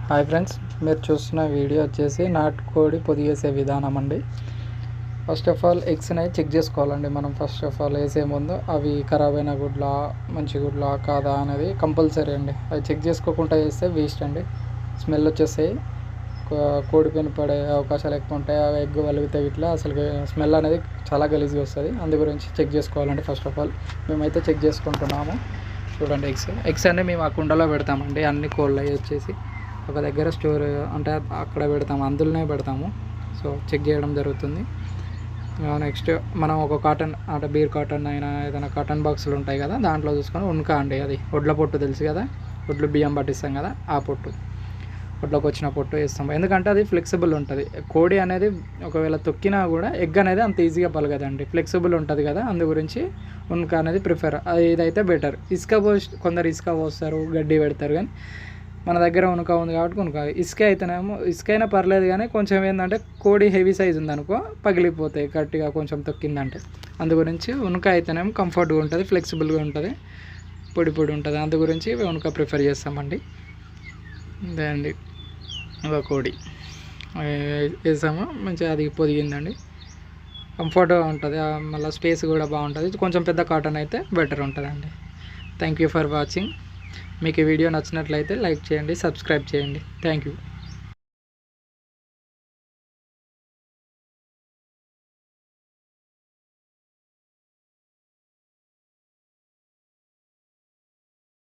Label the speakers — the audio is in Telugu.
Speaker 1: హాయ్ ఫ్రెండ్స్, మీరు చూస్తున్న వీడియో వచ్చేసి నాటుకోడి పొదిగేసే విధానం అండి. ఫస్ట్ ఆఫ్ ఆల్ ఎగ్స్ని చెక్ చేసుకోవాలండి. మనం ఫస్ట్ ఆఫ్ ఆల్ వేసే ముందు అవి ఖరాబ్ అయిన గుడ్లా మంచి గుడ్లా కాదా అనేది కంపల్సరీ అండి. అవి చెక్ చేసుకోకుండా వేస్తే వేస్ట్ అండి. స్మెల్ వచ్చేస్తాయి, కోడిపోయిన పడే అవకాశాలు ఎక్కువ ఉంటాయి. అవి ఎగ్ వలిగితే ఇట్లా అసలు స్మెల్ అనేది చాలా గలీజ్గా వస్తుంది. అందు గురించి చెక్ చేసుకోవాలండి. ఫస్ట్ ఆఫ్ ఆల్ మేమైతే చెక్ చేసుకుంటున్నాము. చూడండి, ఎగ్స్ అన్నీ మేము ఆ కుండలో పెడతామండి. అన్ని కోళ్ళు వచ్చేసి ఒక దగ్గర స్టోర్ అంటే అక్కడ పెడతాము, అందులోనే పెడతాము. సో చెక్ చేయడం జరుగుతుంది. నెక్స్ట్ మనం ఒక కాటన్ అంటే బీర్ కాటన్ అయినా ఏదైనా కాటన్ బాక్సులు ఉంటాయి కదా, దాంట్లో చూసుకొని ఉనక అండి. అది ఒడ్ల పొట్టు తెలుసు కదా, ఒడ్లు బియ్యం పట్టిస్తాం కదా, ఆ పొట్టు, ఒడ్లోకి వచ్చిన పొట్టు వేస్తాం. ఎందుకంటే అది ఫ్లెక్సిబుల్ ఉంటుంది. కోడి అనేది ఒకవేళ తొక్కినా కూడా ఎగ్ అనేది అంత ఈజీగా పలగదండి, ఫ్లెక్సిబుల్ ఉంటుంది కదా. అందు గురించి ఉనక అనేది ప్రిఫర్, ఇదైతే బెటర్. కొందరు ఇసుక పోస్తారు, గడ్డి పెడతారు, కానీ మన దగ్గర ఉనక ఉంది కాబట్టి ఉనక. ఇసుక అయితేనేమో ఇసుక అయినా పర్లేదు, కానీ కొంచెం ఏంటంటే కోడి హెవీ సైజ్ ఉందనుకో పగిలిపోతాయి గట్టిగా కొంచెం తొక్కిందంటే. అందు గురించి ఉనక అయితేనేమో కంఫర్ట్గా ఉంటుంది, ఫ్లెక్సిబుల్గా ఉంటుంది, పొడి పొడి ఉంటుంది. అందు గురించి ఉనక ప్రిఫర్ చేస్తామండి. ఇదే అండి ఒక కోడి వేసాము, మంచిగా అది పొదిగిందండి, కంఫర్ట్గా ఉంటుంది. మళ్ళీ స్పేస్ కూడా బాగుంటుంది. కొంచెం పెద్ద కాటన్ అయితే బెటర్ ఉంటుందండి. Thank you for watching. మీకు ఈ వీడియో నచ్చినట్లయితే లైక్ చేయండి, సబ్స్క్రైబ్ చేయండి. Thank you.